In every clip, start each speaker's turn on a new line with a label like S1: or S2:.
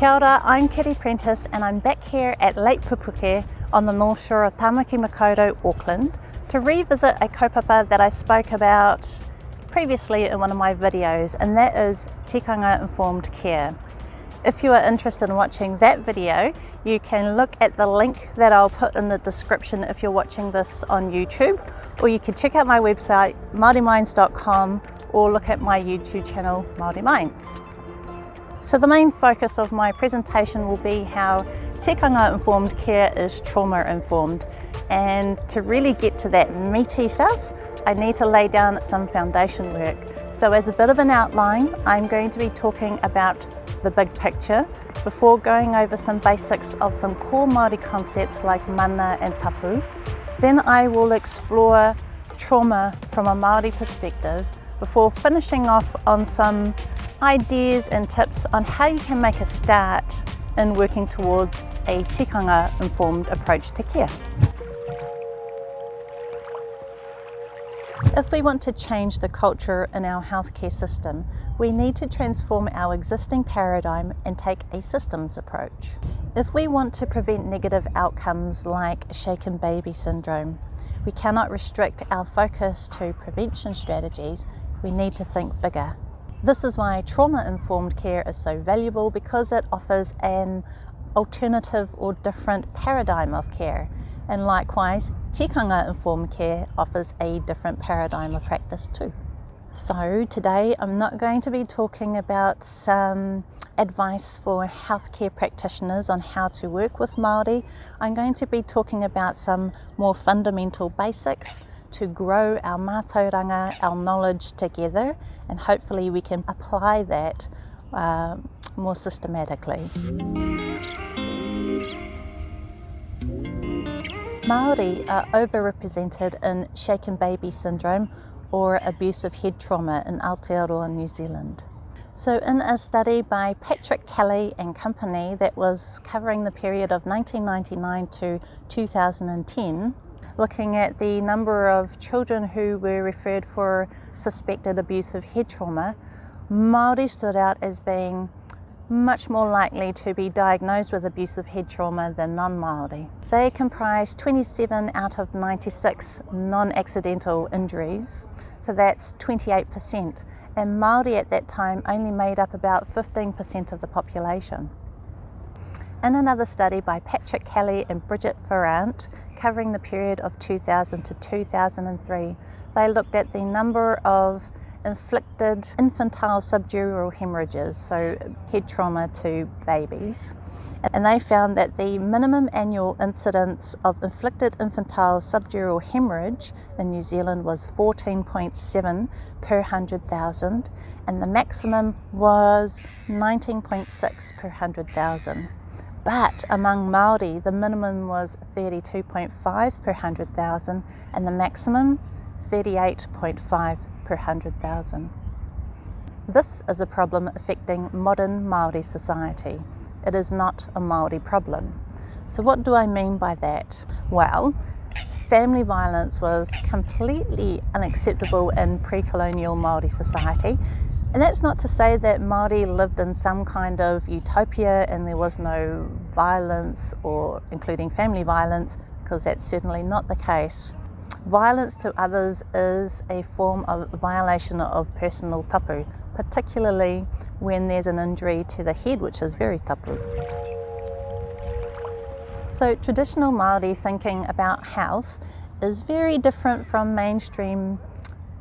S1: Kia ora, I'm Kiri Prentice and I'm back here at Lake Pupuke on the north shore of Tāmaki, Makaurau, Auckland to revisit a kaupapa that I spoke about previously in one of my videos, and that is Tikanga-Informed Care. If you are interested in watching that video, you can look at the link that I'll put in the description if you're watching this on YouTube, or you can check out my website maoriminds.com or look at my YouTube channel Māori Minds. So the main focus of my presentation will be how Tikanga-Informed Care is trauma-informed, and to really get to that meaty stuff, I need to lay down some foundation work. So as a bit of an outline, I'm going to be talking about the big picture before going over some basics of some core Māori concepts like mana and tapu. Then I will explore trauma from a Māori perspective before finishing off on some ideas and tips on how you can make a start in working towards a tikanga-informed approach to care. If we want to change the culture in our healthcare system, we need to transform our existing paradigm and take a systems approach. If we want to prevent negative outcomes like shaken baby syndrome, we cannot restrict our focus to prevention strategies. We need to think bigger. This is why trauma-informed care is so valuable, because it offers an alternative or different paradigm of care. And likewise, tikanga-informed care offers a different paradigm of practice too. So today I'm not going to be talking about some advice for healthcare practitioners on how to work with Māori. I'm going to be talking about some more fundamental basics to grow our Mātauranga, our knowledge together, and hopefully we can apply that more systematically. Māori are overrepresented in shaken baby syndrome or abusive head trauma in Aotearoa, New Zealand. So in a study by Patrick Kelly and company that was covering the period of 1999 to 2010, looking at the number of children who were referred for suspected abusive head trauma, Māori stood out as being much more likely to be diagnosed with abusive head trauma than non-Māori. They comprise 27 out of 96 non-accidental injuries, so that's 28%, and Māori at that time only made up about 15% of the population. In another study by Patrick Kelly and Bridget Ferrant, covering the period of 2000 to 2003, they looked at the number of inflicted infantile subdural hemorrhages, so head trauma to babies, and they found that the minimum annual incidence of inflicted infantile subdural hemorrhage in New Zealand was 14.7 per 100,000, and the maximum was 19.6 per 100,000. But among Māori, the minimum was 32.5 per 100,000 and the maximum 38.5 per 100,000. This is a problem affecting modern Māori society. It is not a Māori problem. So what do I mean by that? Well, family violence was completely unacceptable in pre-colonial Māori society. And that's not to say that Māori lived in some kind of utopia and there was no violence, or including family violence, because that's certainly not the case. Violence to others is a form of violation of personal tapu, particularly when there's an injury to the head, which is very tapu. So traditional Māori thinking about health is very different from mainstream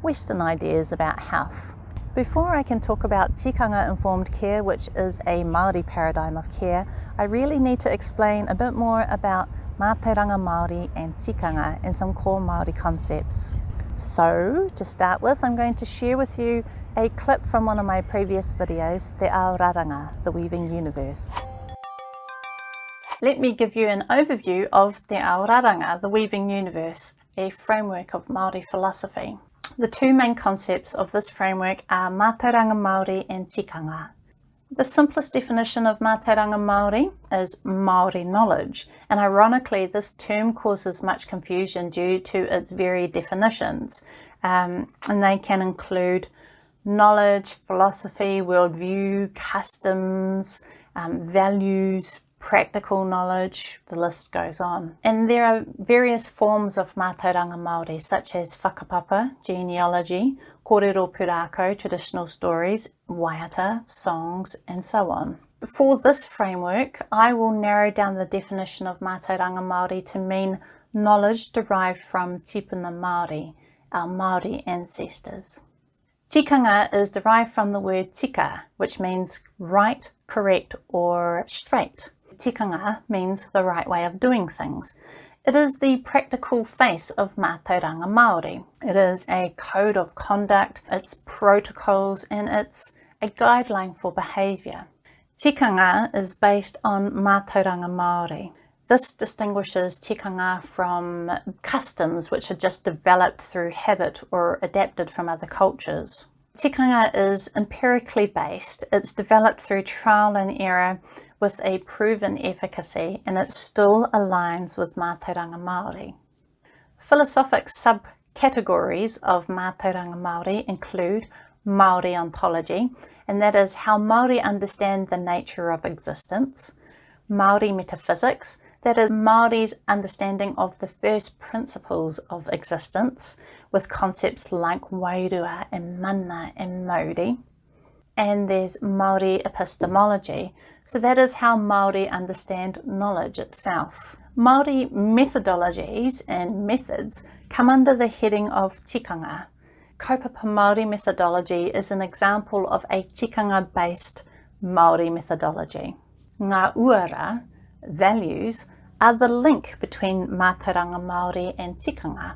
S1: Western ideas about health. Before I can talk about tikanga-informed care, which is a Māori paradigm of care, I really need to explain a bit more about Mātauranga Māori and tikanga and some core Māori concepts. So, to start with, I'm going to share with you a clip from one of my previous videos, Te Ao Raranga, the Weaving Universe. Let me give you an overview of Te Ao Raranga, the Weaving Universe, a framework of Māori philosophy. The two main concepts of this framework are Mātauranga Māori and tikanga. The simplest definition of Mātauranga Māori is Māori knowledge, and ironically this term causes much confusion due to its very definitions, and they can include knowledge, philosophy, worldview, customs, values, practical knowledge, the list goes on. And there are various forms of Mātauranga Māori, such as whakapapa, genealogy, kōrero pūrākau, traditional stories, waiata, songs, and so on. For this framework, I will narrow down the definition of Mātauranga Māori to mean knowledge derived from tipuna Māori, our Māori ancestors. Tikanga is derived from the word tika, which means right, correct, or straight. Tikanga means the right way of doing things. It is the practical face of Mātauranga Māori. It is a code of conduct, it's protocols, and it's a guideline for behaviour. Tikanga is based on Mātauranga Māori. This distinguishes tikanga from customs which are just developed through habit or adapted from other cultures. Tikanga is empirically based. It's developed through trial and error with a proven efficacy, and it still aligns with Mātauranga Māori. Philosophic subcategories of Mātauranga Māori include Māori ontology, and that is how Māori understand the nature of existence. Māori metaphysics, that is Māori's understanding of the first principles of existence, with concepts like Wairua and mana and Mauri. And there's Māori epistemology, so that is how Māori understand knowledge itself. Māori methodologies and methods come under the heading of tikanga. Kaupapa Māori methodology is an example of a tikanga-based Māori methodology. Ngā ura, values, are the link between Mātauranga Māori and tikanga.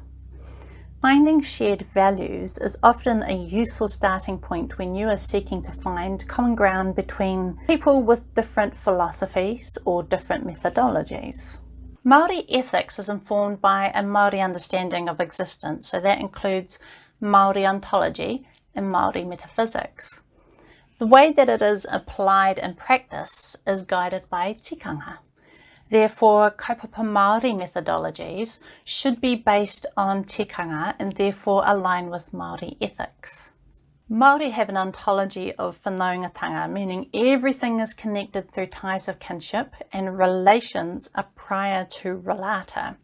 S1: Finding shared values is often a useful starting point when you are seeking to find common ground between people with different philosophies or different methodologies. Māori ethics is informed by a Māori understanding of existence, so that includes Māori ontology and Māori metaphysics. The way that it is applied in practice is guided by tikanga. Therefore, kaupapa Māori methodologies should be based on tikanga and therefore align with Māori ethics. Māori have an ontology of Whanaungatanga, meaning everything is connected through ties of kinship and relations are prior to relata.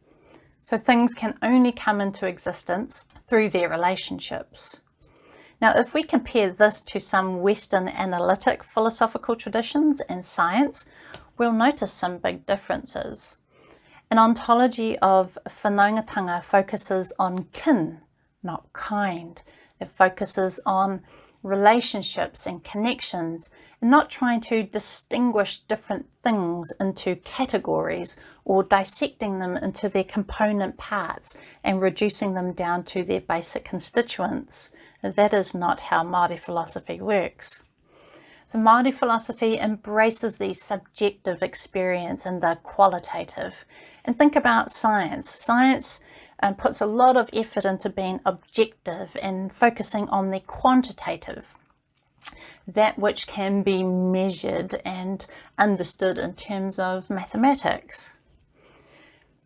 S1: So things can only come into existence through their relationships. Now, if we compare this to some Western analytic philosophical traditions and science, we'll notice some big differences. An ontology of Whanaungatanga focuses on kin, not kind. It focuses on relationships and connections, and not trying to distinguish different things into categories or dissecting them into their component parts and reducing them down to their basic constituents. That is not how Māori philosophy works. So Māori philosophy embraces the subjective experience and the qualitative. And think about science. Science puts a lot of effort into being objective and focusing on the quantitative, that which can be measured and understood in terms of mathematics.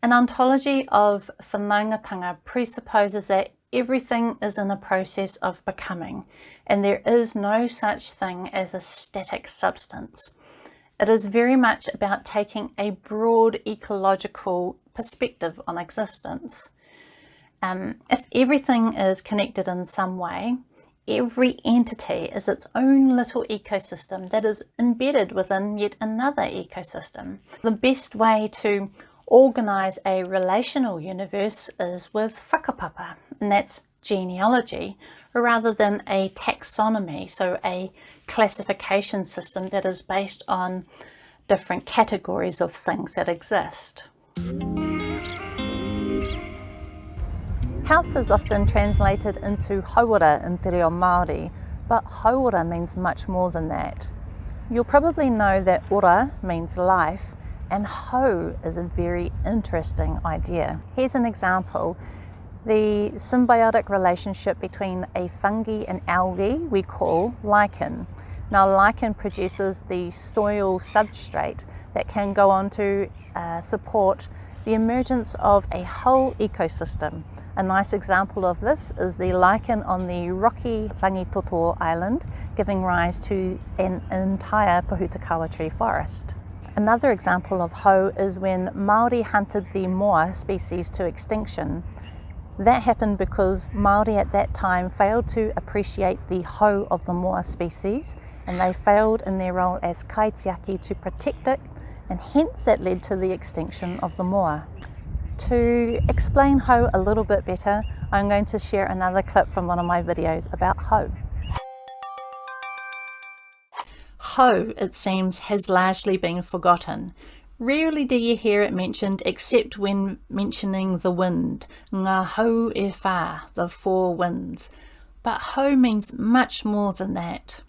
S1: An ontology of Whanaungatanga presupposes that everything is in a process of becoming, and there is no such thing as a static substance. It is very much about taking a broad ecological perspective on existence. If everything is connected in some way, every entity is its own little ecosystem that is embedded within yet another ecosystem. The best way to organise a relational universe is with whakapapa, and that's genealogy, rather than a taxonomy, so a classification system that is based on different categories of things that exist. Health is often translated into hauora in te reo Māori, but hauora means much more than that. You'll probably know that ora means life, and hau is a very interesting idea. Here's an example. The symbiotic relationship between a fungi and algae we call lichen. Now, lichen produces the soil substrate that can go on to support the emergence of a whole ecosystem. A nice example of this is the lichen on the rocky Rangitoto Island, giving rise to an entire Pōhutukawa tree forest. Another example of hau is when Mauri hunted the moa species to extinction. That happened because Maori at that time failed to appreciate the hau of the moa species, and they failed in their role as kaitiaki to protect it, and hence that led to the extinction of the moa. To explain hau a little bit better, I'm going to share another clip from one of my videos about hau. Hau, it seems, has largely been forgotten. Rarely do you hear it mentioned except when mentioning the wind, ngā hau e whā, the four winds. But hau means much more than that.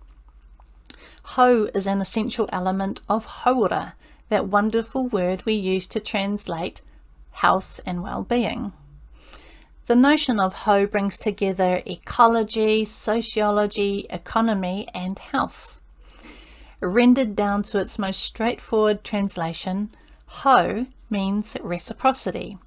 S1: Hau is an essential element of haura, that wonderful word we use to translate health and well-being. The notion of hau brings together ecology, sociology, economy and health. Rendered down to its most straightforward translation, hau means reciprocity.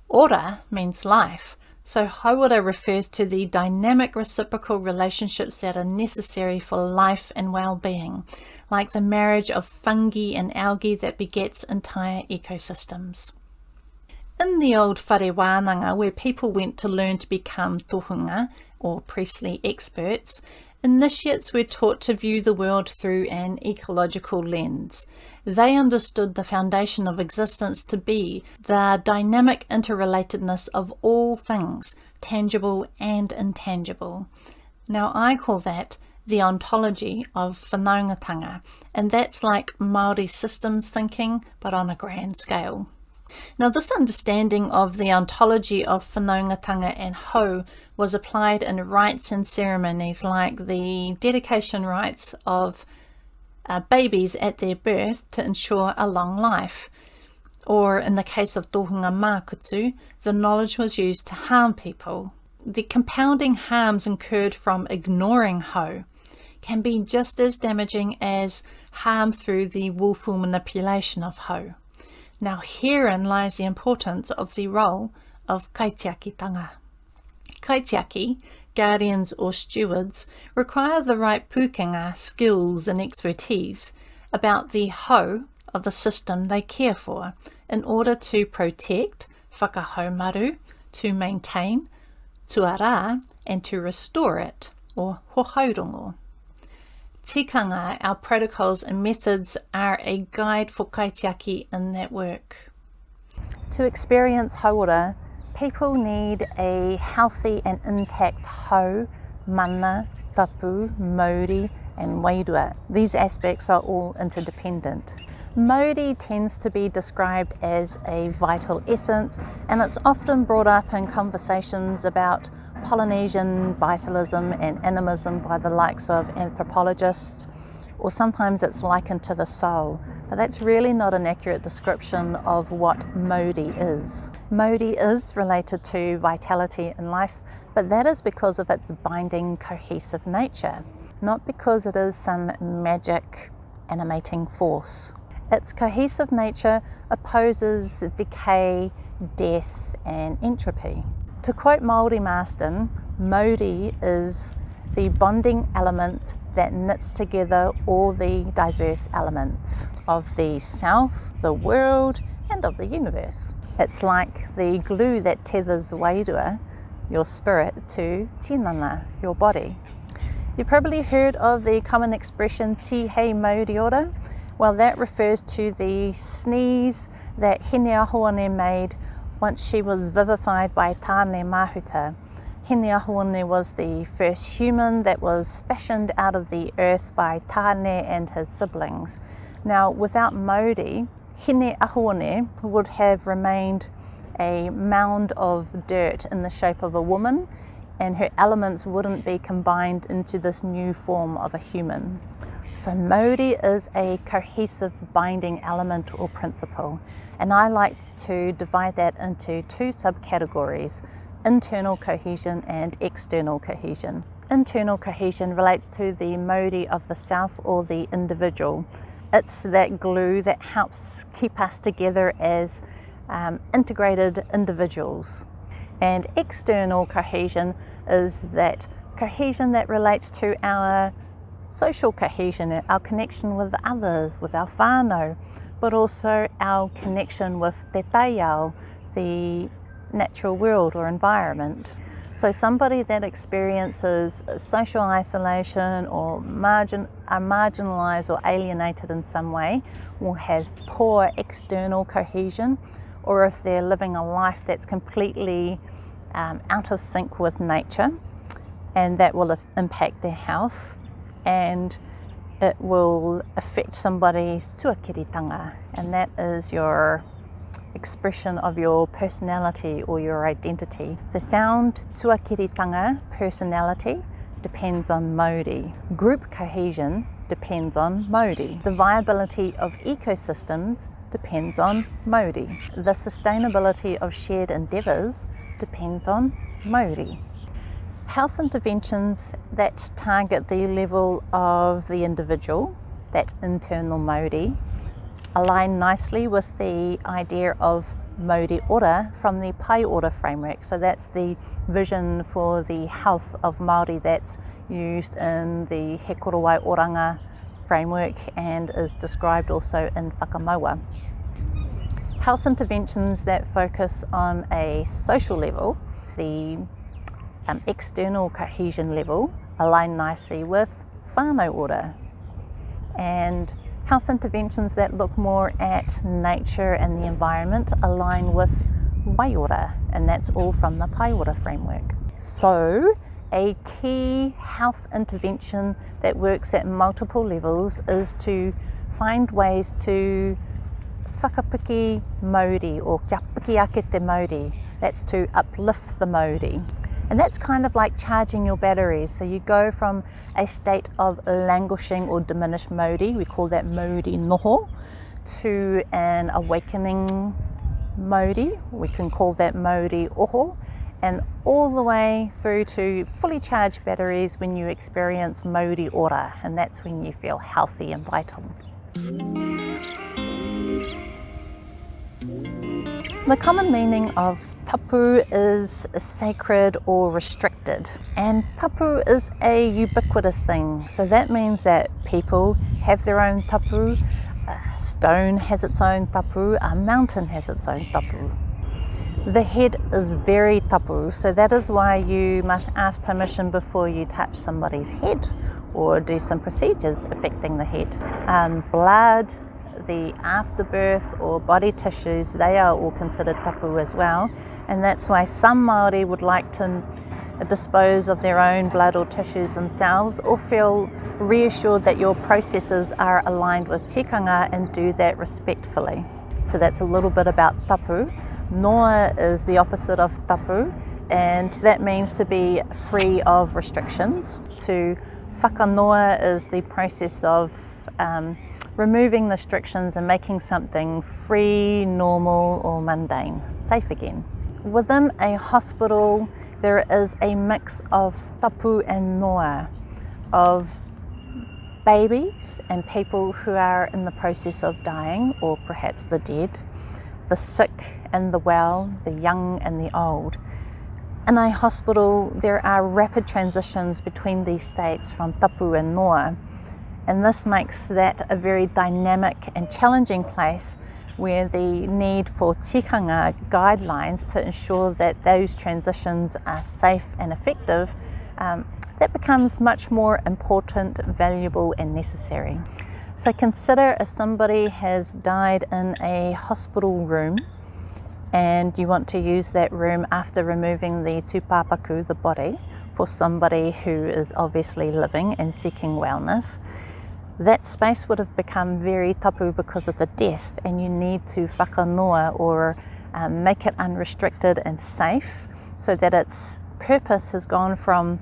S1: Ora means life, so hauora refers to the dynamic reciprocal relationships that are necessary for life and well-being, like the marriage of fungi and algae that begets entire ecosystems. In the old whare wānanga, where people went to learn to become tohunga, or priestly experts, initiates were taught to view the world through an ecological lens. They understood the foundation of existence to be the dynamic interrelatedness of all things, tangible and intangible. Now I call that the ontology of Whanaungatanga, and that's like Māori systems thinking, but on a grand scale. Now this understanding of the ontology of Whanaungatanga and hau was applied in rites and ceremonies like the dedication rites of babies at their birth to ensure a long life. Or in the case of tohunga mākutu, the knowledge was used to harm people. The compounding harms incurred from ignoring hau can be just as damaging as harm through the willful manipulation of hau. Now herein lies the importance of the role of kaitiakitanga. Kaitiaki, guardians or stewards, require the right pukenga skills and expertise about the hau of the system they care for in order to protect, whakahaumaru, to maintain, tuara, and to restore it, or hohaurongo. Tikanga, our protocols and methods, are a guide for kaitiaki in that work. To experience hauora, people need a healthy and intact hau, mana, tapu, mauri and wairua. These aspects are all interdependent. Mauri tends to be described as a vital essence, and it's often brought up in conversations about Polynesian vitalism and animism by the likes of anthropologists, or sometimes it's likened to the soul, but that's really not an accurate description of what Mauri is. Mauri is related to vitality in life, but that is because of its binding, cohesive nature, not because it is some magic animating force. Its cohesive nature opposes decay, death and entropy. To quote Māori Marston, Mauri is the bonding element that knits together all the diverse elements of the self, the world and of the universe. It's like the glue that tethers Wairua, your spirit, to tinana, your body. You've probably heard of the common expression Tūhoe Mauri Ora. Well, that refers to the sneeze that Hine made once she was vivified by Tāne Mahuta. Hine was the first human that was fashioned out of the earth by Tāne and his siblings. Now, without Mauri, Hine would have remained a mound of dirt in the shape of a woman, and her elements wouldn't be combined into this new form of a human. So Mauri is a cohesive binding element or principle, and I like to divide that into two subcategories: internal cohesion and external cohesion. Internal cohesion relates to the Mauri of the self or the individual. It's that glue that helps keep us together as integrated individuals. And external cohesion is that cohesion that relates to our social cohesion, our connection with others, with our whānau, but also our connection with te taiao, the natural world or environment. So somebody that experiences social isolation or are marginalised or alienated in some way will have poor external cohesion, or if they're living a life that's completely out of sync with nature, and that will impact their health, and it will affect somebody's tuakiritanga, and that is your expression of your personality or your identity. So sound tuakiritanga, personality, depends on Māori. Group cohesion depends on Māori. The viability of ecosystems depends on Māori. The sustainability of shared endeavours depends on Māori. Health interventions that target the level of the individual, that internal Māori, align nicely with the idea of Pae Ora from the Pae Ora framework. So that's the vision for the health of Māori that's used in the He Korowai Oranga framework and is described also in Whakamaua. Health interventions that focus on a social level, the external cohesion level, align nicely with whānau ora. And health interventions that look more at nature and the environment align with Wairua, and that's all from the Pae Ora framework. So a key health intervention that works at multiple levels is to find ways to whakapiki Māori, or kia piki ake te Māori. That's to uplift the Māori. And that's kind of like charging your batteries. So you go from a state of languishing or diminished Māori, we call that Māori noho, to an awakening Māori, we can call that Māori oho, and all the way through to fully charged batteries when you experience Māori ora, and that's when you feel healthy and vital. The common meaning of tapu is sacred or restricted, and tapu is a ubiquitous thing. So that means that people have their own tapu, a stone has its own tapu, a mountain has its own tapu. The head is very tapu, so that is why you must ask permission before you touch somebody's head or do some procedures affecting the head. Blood, the afterbirth or body tissues, they are all considered tapu as well, and that's why some Māori would like to dispose of their own blood or tissues themselves, or feel reassured that your processes are aligned with tikanga and do that respectfully. So that's a little bit about tapu. Noa is the opposite of tapu, and that means to be free of restrictions. To whakanoa is the process of removing restrictions and making something free, normal or mundane, safe again. Within a hospital there is a mix of tapu and noa, of babies and people who are in the process of dying, or perhaps the dead, the sick and the well, the young and the old. In a hospital there are rapid transitions between these states from tapu and noa, and this makes that a very dynamic and challenging place where the need for tikanga guidelines to ensure that those transitions are safe and effective, that becomes much more important, valuable and necessary. So consider if somebody has died in a hospital room and you want to use that room after removing the tūpapaku, the body, for somebody who is obviously living and seeking wellness. That space would have become very tapu because of the death, and you need to whakanoa or make it unrestricted and safe, so that its purpose has gone from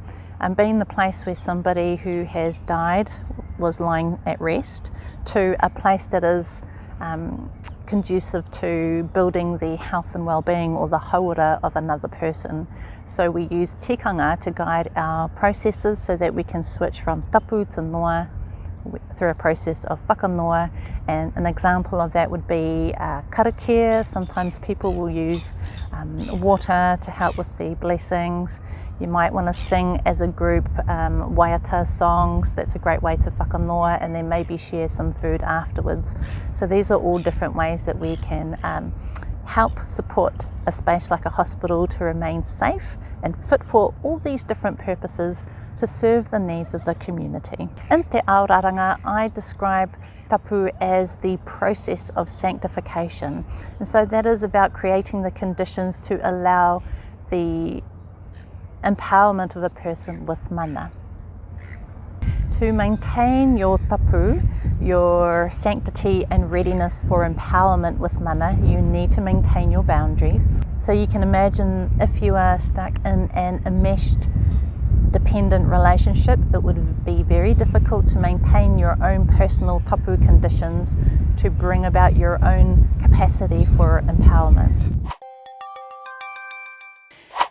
S1: being the place where somebody who has died was lying at rest to a place that is conducive to building the health and well-being or the hauora of another person. So we use tikanga to guide our processes so that we can switch from tapu to noa, through a process of whakanoa, and an example of that would be karakia. Sometimes people will use water to help with the blessings. You might want to sing as a group waiata songs. That's a great way to whakanoa, and then maybe share some food afterwards. So these are all different ways that we can help support a space like a hospital to remain safe and fit for all these different purposes to serve the needs of the community. In Te Ao Raranga, I describe Tapu as the process of sanctification. And so that is about creating the conditions to allow the empowerment of a person with mana. To maintain your tapu, your sanctity and readiness for empowerment with mana, you need to maintain your boundaries. So you can imagine if you are stuck in an enmeshed dependent relationship, it would be very difficult to maintain your own personal tapu conditions to bring about your own capacity for empowerment.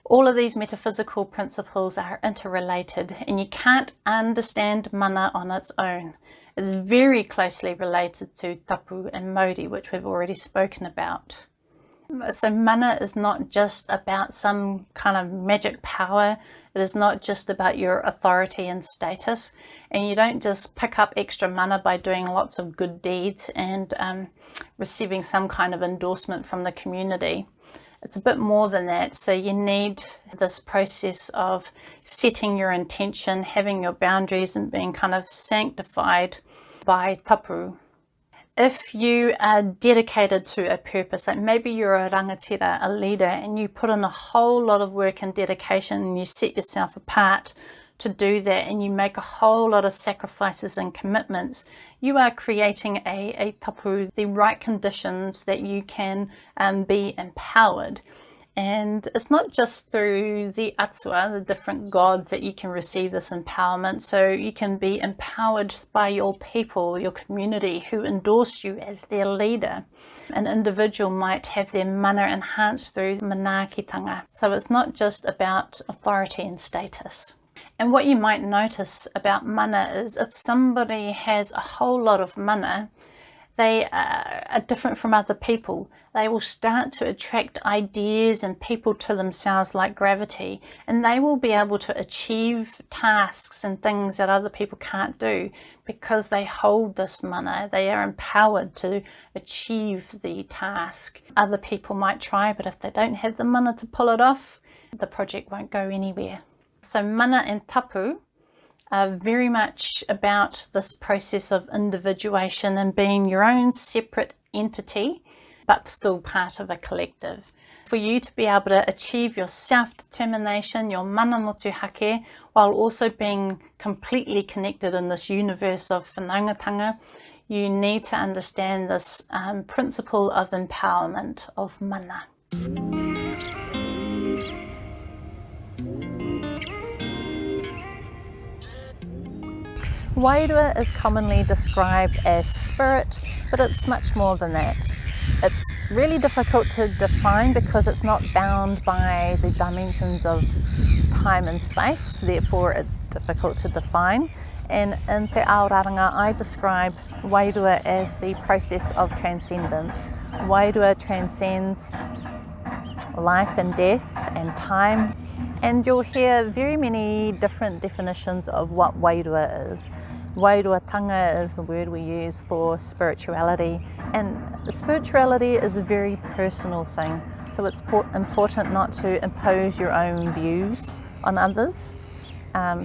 S1: All of these metaphysical principles are interrelated, and you can't understand mana on its own. It's very closely related to tapu and mauri, which we've already spoken about. So mana is not just about some kind of magic power. It is not just about your authority and status, and you don't just pick up extra mana by doing lots of good deeds and receiving some kind of endorsement from the community. It's a bit more than that. So you need this process of setting your intention, having your boundaries, and being kind of sanctified by tapu. If you are dedicated to a purpose, like maybe you're a rangatira, a leader, and you put in a whole lot of work and dedication, and you set yourself apart to do that, and you make a whole lot of sacrifices and commitments, you are creating a tapu, the right conditions that you can be empowered. And it's not just through the atua, the different gods, that you can receive this empowerment. So you can be empowered by your people, your community, who endorse you as their leader. An individual might have their mana enhanced through manaakitanga. So it's not just about authority and status. And what you might notice about mana is if somebody has a whole lot of mana, they are different from other people. They will start to attract ideas and people to themselves like gravity, and they will be able to achieve tasks and things that other people can't do because they hold this mana. They are empowered to achieve the task. Other people might try, but if they don't have the mana to pull it off, the project won't go anywhere. So mana and tapu are very much about this process of individuation and being your own separate entity, but still part of a collective. For you to be able to achieve your self-determination, your mana motuhake, while also being completely connected in this universe of whanaungatanga, you need to understand this principle of empowerment of mana. Wairua is commonly described as spirit, but it's much more than that. It's really difficult to define because it's not bound by the dimensions of time and space, therefore it's difficult to define. And in Te Ao Raranga, I describe Wairua as the process of transcendence. Wairua transcends life and death and time. And you'll hear very many different definitions of what Wairua is. Wairuatanga is the word we use for spirituality, and spirituality is a very personal thing, so it's important not to impose your own views on others,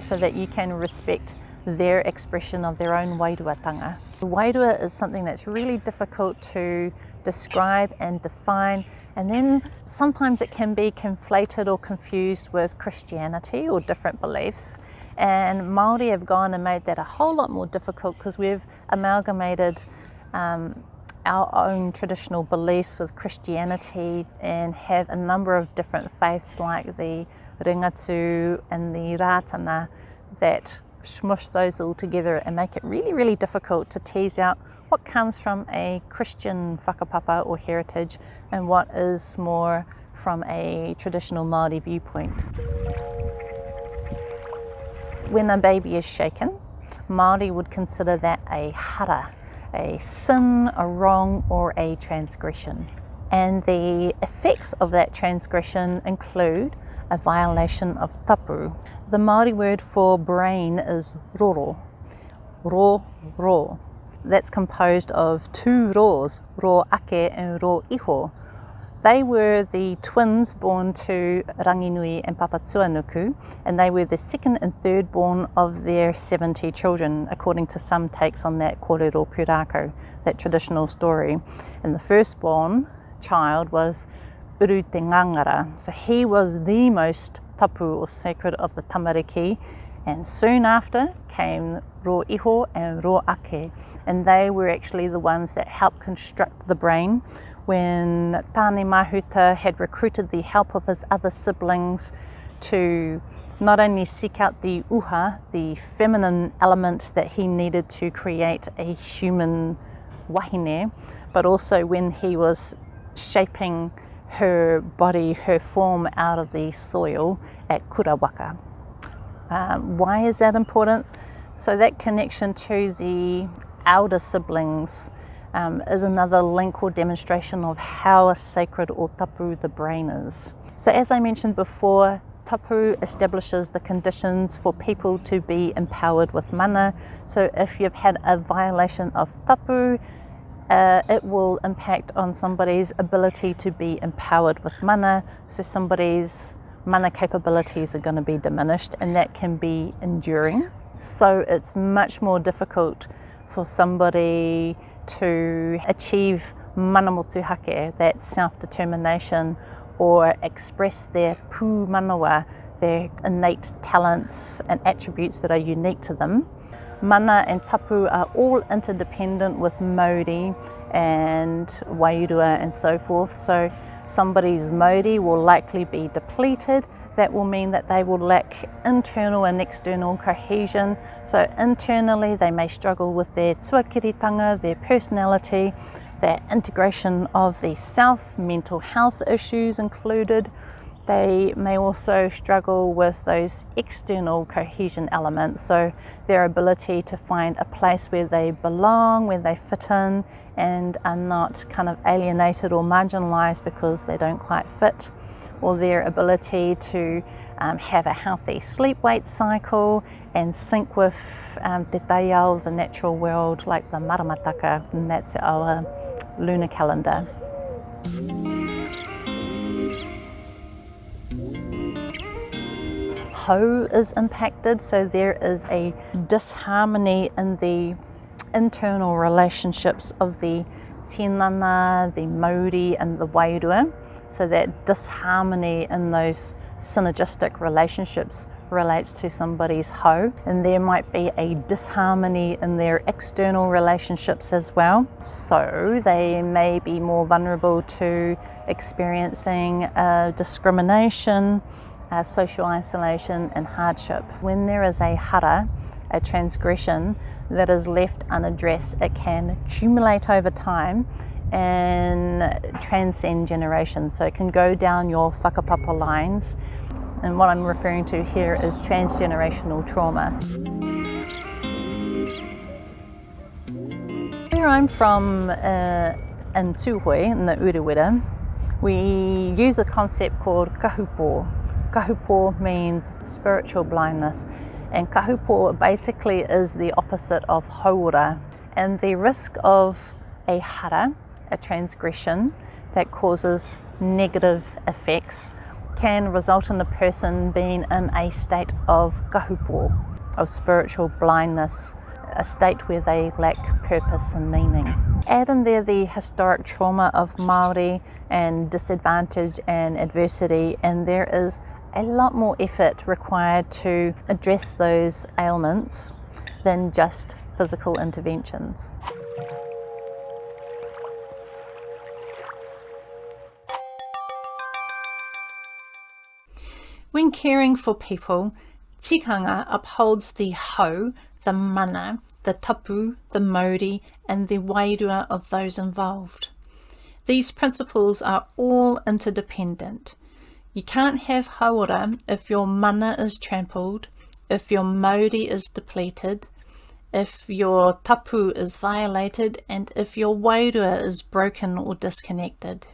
S1: so that you can respect their expression of their own wairuatanga. Wairua is something that's really difficult to describe and define, and then sometimes it can be conflated or confused with Christianity or different beliefs. And Mauri have gone and made that a whole lot more difficult because we've amalgamated our own traditional beliefs with Christianity and have a number of different faiths like the Ringatu and the Ratana that smush those all together and make it really, really difficult to tease out what comes from a Christian whakapapa or heritage and what is more from a traditional Māori viewpoint. When a baby is shaken, Māori would consider that a hara, a sin, a wrong, or a transgression. And the effects of that transgression include a violation of tapu. The Māori word for brain is roro, ro. That's composed of two ros, ro ake and ro iho. They were the twins born to Ranginui and Papatuanuku, and they were the second and third born of their 70 children, according to some takes on that kōrero pūrākau, that traditional story. And the firstborn child was Uru te Ngangara, so he was the most tapu or sacred of the tamariki, and soon after came ro iho and ro ake, and they were actually the ones that helped construct the brain. When Tāne Mahuta had recruited the help of his other siblings to not only seek out the uha, the feminine element that he needed to create a human wahine, but also when he was shaping her body, her form out of the soil at Kurawaka. Why is that important? So that connection to the elder siblings is another link or demonstration of how sacred or tapu the brain is. So as I mentioned before, tapu establishes the conditions for people to be empowered with mana. So if you've had a violation of tapu, it will impact on somebody's ability to be empowered with mana. So somebody's mana capabilities are going to be diminished, and that can be enduring. So it's much more difficult for somebody to achieve mana motuhake, that self-determination, or express their pū manawa, their innate talents and attributes that are unique to them. Mana and tapu are all interdependent with Mauri and Wairua and so forth. So somebody's Mauri will likely be depleted. That will mean that they will lack internal and external cohesion. So internally they may struggle with their tuakiritanga, their personality, their integration of the self, mental health issues included. They may also struggle with those external cohesion elements, so their ability to find a place where they belong, where they fit in, and are not kind of alienated or marginalised because they don't quite fit, or their ability to have a healthy sleep-wake cycle and sync with te taiao, the natural world, like the maramataka, and that's our lunar calendar. Hau is impacted, so there is a disharmony in the internal relationships of the tinana, the Mauri and the Wairua. So that disharmony in those synergistic relationships relates to somebody's hau, and there might be a disharmony in their external relationships as well. So they may be more vulnerable to experiencing discrimination, social isolation and hardship. When there is a hara, a transgression that is left unaddressed, it can accumulate over time and transcend generations. So it can go down your whakapapa lines, and what I'm referring to here is transgenerational trauma. Where I'm from in Tūhoe, in the Urewera, we use a concept called kahupo. Kahupo means spiritual blindness, and kahupo basically is the opposite of haura. And the risk of a hara, a transgression that causes negative effects, can result in the person being in a state of kahupo, of spiritual blindness, a state where they lack purpose and meaning. Add in there the historic trauma of Mauri and disadvantage and adversity, and there is a lot more effort required to address those ailments than just physical interventions. When caring for people, tikanga upholds the hau, the mana, the tapu, the mauri, and the wairua of those involved. These principles are all interdependent. You can't have haora if your mana is trampled, if your mauri is depleted, if your tapu is violated, and if your wairua is broken or disconnected.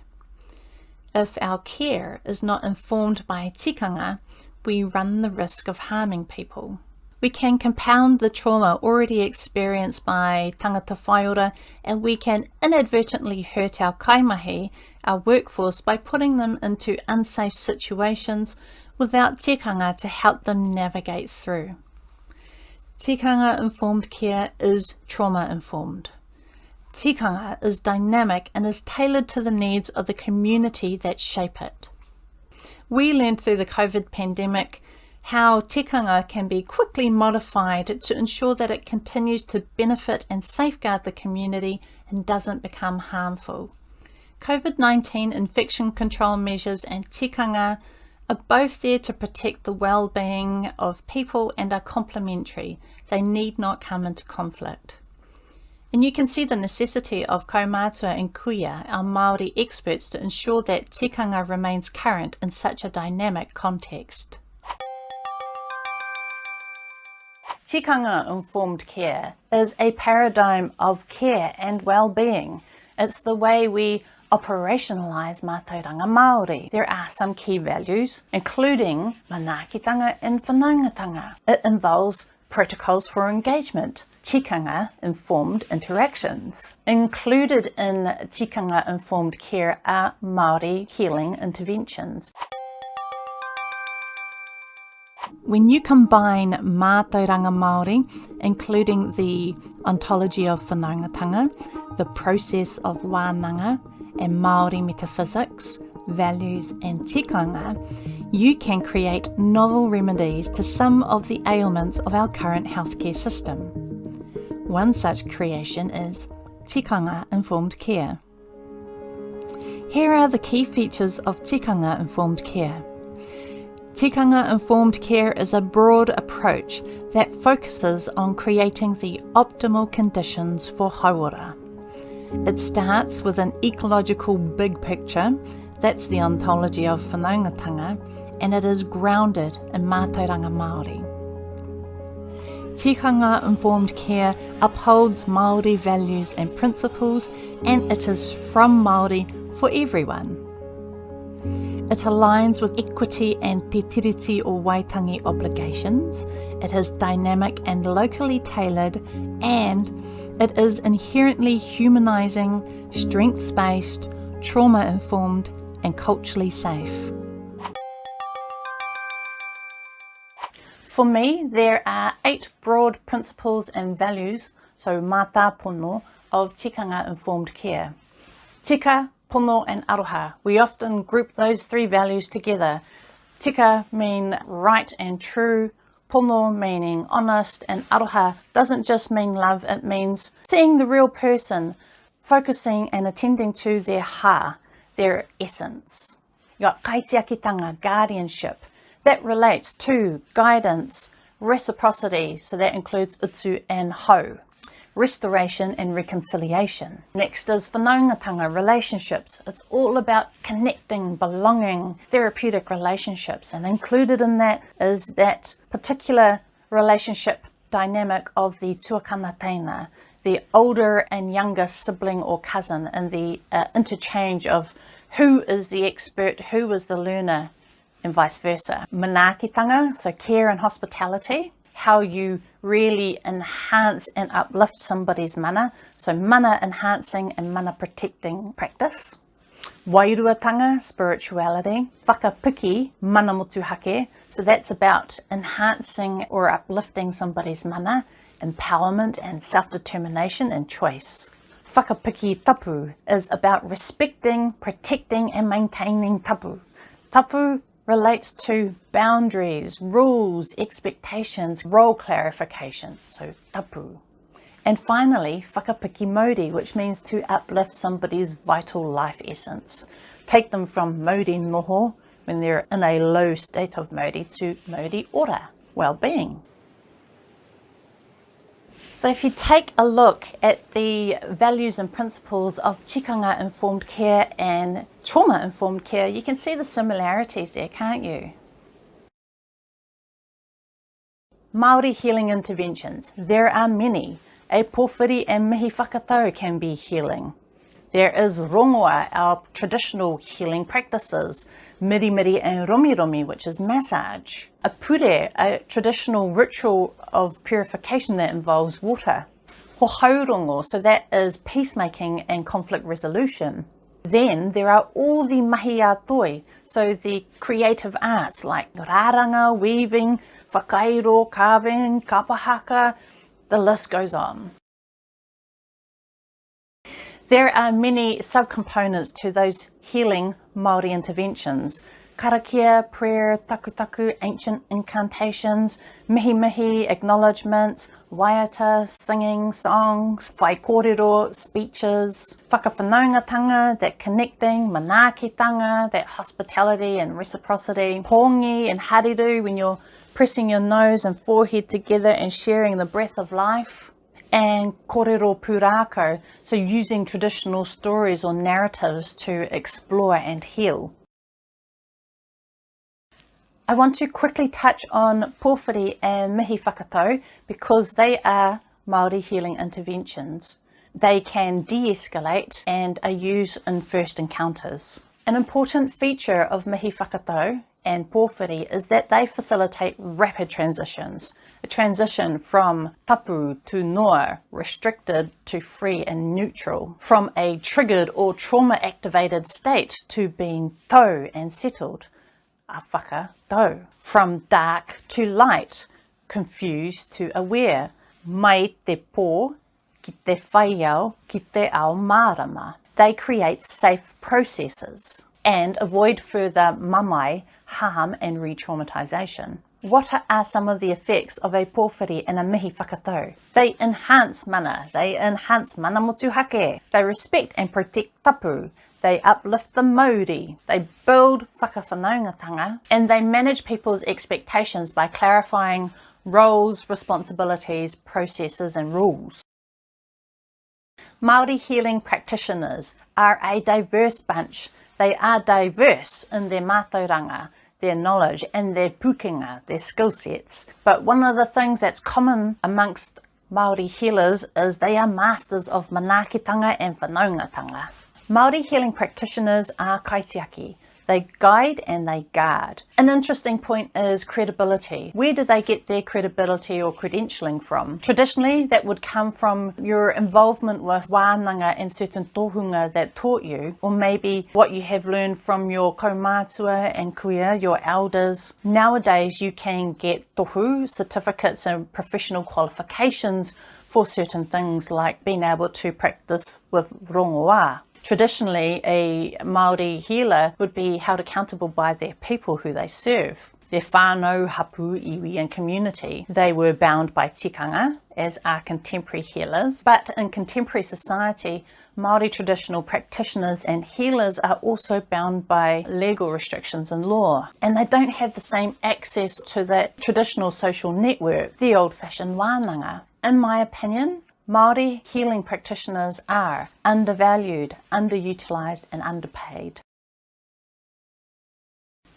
S1: If our care is not informed by tikanga, we run the risk of harming people. We can compound the trauma already experienced by tangata Pae Ora, and we can inadvertently hurt our kaimahi, our workforce, by putting them into unsafe situations without tikanga to help them navigate through. Tikanga-informed care is trauma-informed. Tikanga is dynamic and is tailored to the needs of the community that shape it. We learned through the COVID pandemic how tikanga can be quickly modified to ensure that it continues to benefit and safeguard the community and doesn't become harmful. COVID-19 infection control measures and tikanga are both there to protect the well-being of people and are complementary. They need not come into conflict. And you can see the necessity of kaumātua and kuia, our Māori experts, to ensure that tikanga remains current in such a dynamic context. Tikanga-informed care is a paradigm of care and well-being. It's the way we operationalise Mātauranga Māori. There are some key values, including manaakitanga and whanaungatanga. It involves protocols for engagement, tikanga-informed interactions. Included in tikanga-informed care are Māori healing interventions. When you combine Mātauranga Māori, including the Ontology of Whanaungatanga, the process of wānanga, and Māori metaphysics, values and tikanga, you can create novel remedies to some of the ailments of our current healthcare system. One such creation is tikanga-informed care. Here are the key features of tikanga-informed care. Tikanga-informed care is a broad approach that focuses on creating the optimal conditions for hauora. It starts with an ecological big picture, that's the Ontology of Whanaungatanga, and it is grounded in Mātauranga Māori. Tikanga-informed care upholds Māori values and principles, and it is from Māori for everyone. It aligns with equity and te tiriti or waitangi obligations. It is dynamic and locally tailored, and it is inherently humanising, strengths-based, trauma-informed, and culturally safe. For me, there are 8 broad principles and values, so mātāpono, of tikanga-informed care. Tika, pono and aroha. We often group those 3 values together. Tika mean right and true, pono meaning honest, and aroha doesn't just mean love, it means seeing the real person, focusing and attending to their ha, their essence. You got kaitiakitanga, guardianship. That relates to guidance, reciprocity, so that includes utu and ho. Restoration and reconciliation. Next is whanaungatanga, relationships. It's all about connecting, belonging, therapeutic relationships, and included in that is that particular relationship dynamic of the tuakana teina, the older and younger sibling or cousin, and the interchange of who is the expert, who is the learner, and vice versa. Manaakitanga, so care and hospitality. How you really enhance and uplift somebody's mana. So mana enhancing and mana protecting practice. Wairuatanga, spirituality. Whakapuke, mana motuhake. So that's about enhancing or uplifting somebody's mana, empowerment and self-determination and choice. Whakapuke tapu is about respecting, protecting and maintaining tapu. Tapu relates to boundaries, rules, expectations, role clarification, so tapu. And finally, whakapuke mauri, which means to uplift somebody's vital life essence. Take them from mauri noho, when they're in a low state of mauri, to Pae Ora, well-being. So if you take a look at the values and principles of tikanga-informed care and trauma-informed care, you can see the similarities there, can't you? Māori healing interventions. There are many. A pōwhiri and mihi whakatau can be healing. There is rongoa, our traditional healing practices. Mirimiri and romiromi, which is massage. A pure, a traditional ritual of purification that involves water. Hohaurongo, so that is peacemaking and conflict resolution. Then there are all the mahi atoi, so the creative arts like raranga, weaving, whakairo, carving, kapahaka, the list goes on. There are many subcomponents to those healing Māori interventions. Karakia, prayer, taku, ancient incantations, mihi, acknowledgements, waiata, singing, songs, whai kōrero, speeches, whakawhanaungatanga, that connecting, manaakitanga, that hospitality and reciprocity, hongi and hariru, when you're pressing your nose and forehead together and sharing the breath of life, and kōrero pūrākau, so using traditional stories or narratives to explore and heal. I want to quickly touch on pōwhiri and mihi whakatau because they are Māori healing interventions. They can de-escalate and are used in first encounters. An important feature of mihi whakatau and pōwhiri is that they facilitate rapid transitions. A transition from tapu to noa, restricted to free and neutral. From a triggered or trauma-activated state to being tau and settled. A whakatau. From dark to light, confused to aware. Mai te pō, ki te whaiau, ki te ao mārama. They create safe processes and avoid further mamai, harm and re-traumatization. What are some of the effects of a pōwhiri and a mihi whakatau? They enhance mana. They enhance mana motuhake. They respect and protect tapu. They uplift the Mauri, they build whakawhanaungatanga, and they manage people's expectations by clarifying roles, responsibilities, processes and rules. Māori healing practitioners are a diverse bunch. They are diverse in their mātauranga, their knowledge and their pukenga, their skill sets. But one of the things that's common amongst Māori healers is they are masters of manaakitanga and whanaungatanga. Māori healing practitioners are kaitiaki. They guide and they guard. An interesting point is credibility. Where do they get their credibility or credentialing from? Traditionally, that would come from your involvement with wānanga and certain tohunga that taught you, or maybe what you have learned from your kaumātua and kuia, your elders. Nowadays, you can get tohu, certificates and professional qualifications for certain things like being able to practice with rongoa. Traditionally, a Māori healer would be held accountable by their people who they serve, their whānau, hapu, iwi and community. They were bound by tikanga, as are contemporary healers, but in contemporary society, Māori traditional practitioners and healers are also bound by legal restrictions and law, and they don't have the same access to that traditional social network, the old-fashioned wānanga. In my opinion, Māori healing practitioners are undervalued, underutilised and underpaid.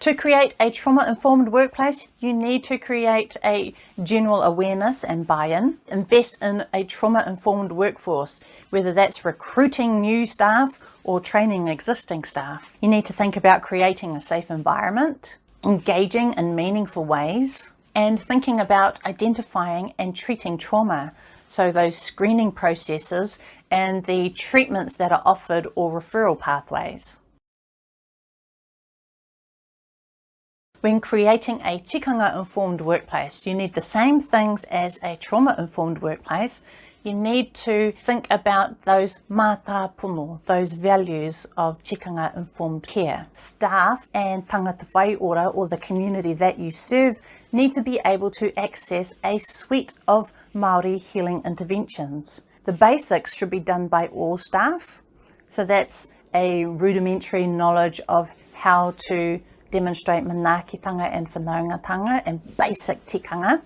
S1: To create a trauma-informed workplace, you need to create a general awareness and buy-in. Invest in a trauma-informed workforce, whether that's recruiting new staff or training existing staff. You need to think about creating a safe environment, engaging in meaningful ways, and thinking about identifying and treating trauma. So those screening processes and the treatments that are offered or referral pathways. When creating a tikanga-informed workplace, you need the same things as a trauma-informed workplace. You need to think about those mātāpono, those values of tikanga-informed care. Staff and tangata Pae Ora, or the community that you serve, need to be able to access a suite of Māori healing interventions. The basics should be done by all staff. So that's a rudimentary knowledge of how to demonstrate manaakitanga and whanaungatanga and basic tikanga.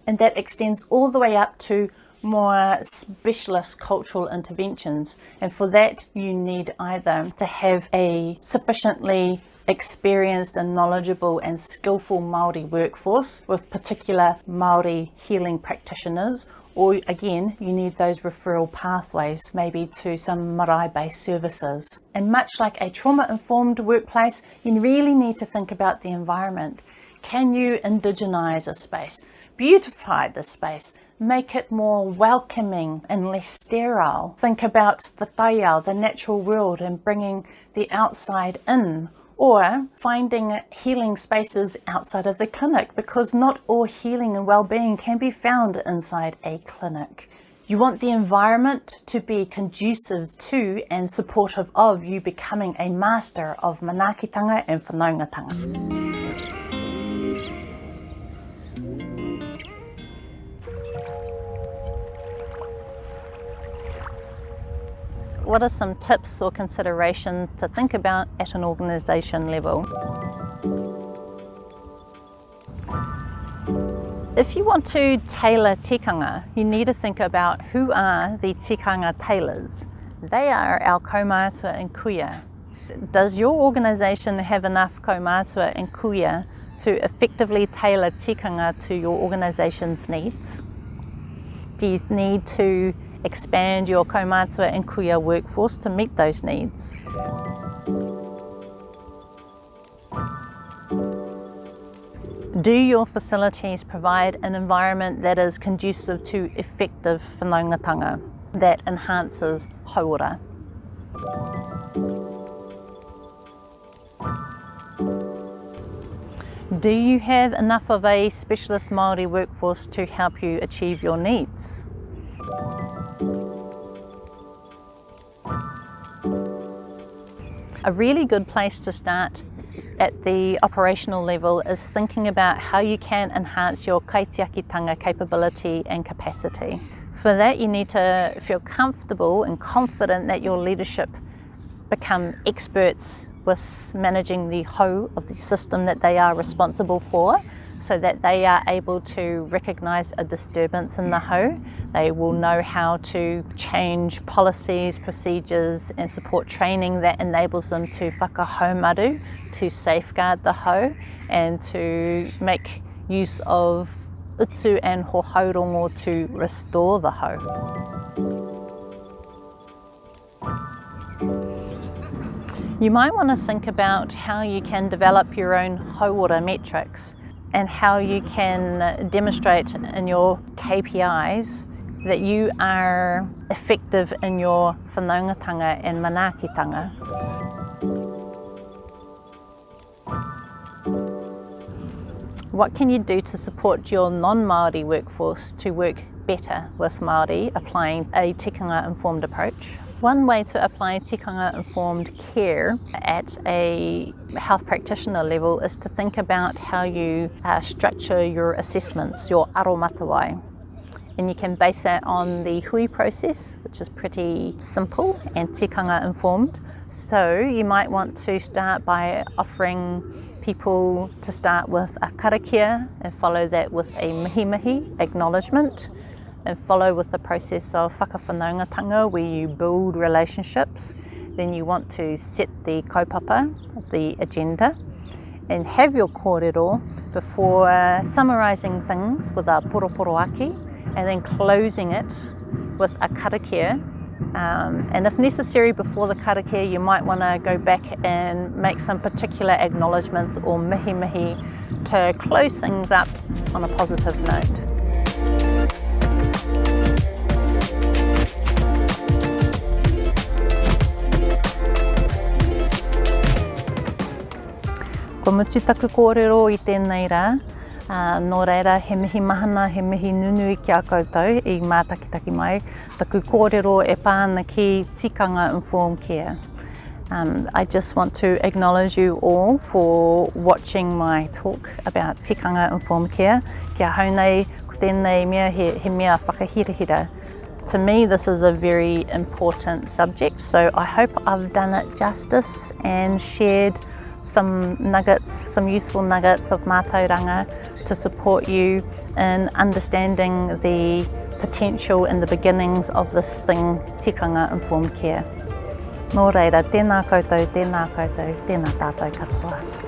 S1: And that extends all the way up to more specialist cultural interventions, and for that you need either to have a sufficiently experienced and knowledgeable and skillful Māori workforce with particular Māori healing practitioners, or again, you need those referral pathways, maybe to some marae-based services. And much like a trauma-informed workplace, you really need to think about the environment. Can you indigenize a space, beautify the space, make it more welcoming and less sterile? Think about the taiao, the natural world, and bringing the outside in. Or finding healing spaces outside of the clinic, because not all healing and well-being can be found inside a clinic. You want the environment to be conducive to and supportive of you becoming a master of manaakitanga and whanaungatanga. What are some tips or considerations to think about at an organisation level? If you want to tailor tikanga, you need to think about who are the tikanga tailors. They are our kaumātua and kuia. Does your organisation have enough kaumātua and kuia to effectively tailor tikanga to your organisation's needs? Do you need to expand your kaumātua and kuia workforce to meet those needs? Do your facilities provide an environment that is conducive to effective whanaungatanga, that enhances hauora? Do you have enough of a specialist Māori workforce to help you achieve your needs? A really good place to start at the operational level is thinking about how you can enhance your kaitiakitanga capability and capacity. For that, you need to feel comfortable and confident that your leadership become experts with managing the whole of the system that they are responsible for, so that they are able to recognise a disturbance in the hoe. They will know how to change policies, procedures and support training that enables them to whakahaumaru, to safeguard the hoe and to make use of utu and hohaurongo to restore the hoe. You might want to think about how you can develop your own hauora metrics and how you can demonstrate in your KPIs that you are effective in your whanaungatanga and manaakitanga. What can you do to support your non-Māori workforce to work better with Māori applying a tikanga-informed approach? One way to apply Tikanga-Informed Care at a health practitioner level is to think about how you structure your assessments, your aromatawai. And you can base that on the hui process, which is pretty simple and tikanga-informed. So you might want to start by offering people to start with a karakia and follow that with a mihi-mihi acknowledgement, and follow with the process of whakawhanaungatanga where you build relationships. Then you want to set the kaupapa, the agenda, and have your kōrero before summarising things with a poroporoaki and then closing it with a karakia. And if necessary before the karakia, you might want to go back and make some particular acknowledgements or mihi-mihi to close things up on a positive note. Ko mutu taku kōrero I tēnei rā, nō reira he mihi mahana, he mihi nunui ki a koutou I mātakitaki mai, taku kōrero e pāna ki Tikanga-Informed Care. I just want to acknowledge you all for watching my talk about Tikanga-Informed Care. Kia haunei, ko tēnei mea he mea whakahirahira. To me, this is a very important subject, so I hope I've done it justice and shared some nuggets, some useful nuggets of Mātauranga to support you in understanding the potential and the beginnings of this thing, Tikanga-Informed Care. Nō reira, tēnā koutou, tēnā koutou, tēnā tātou katoa.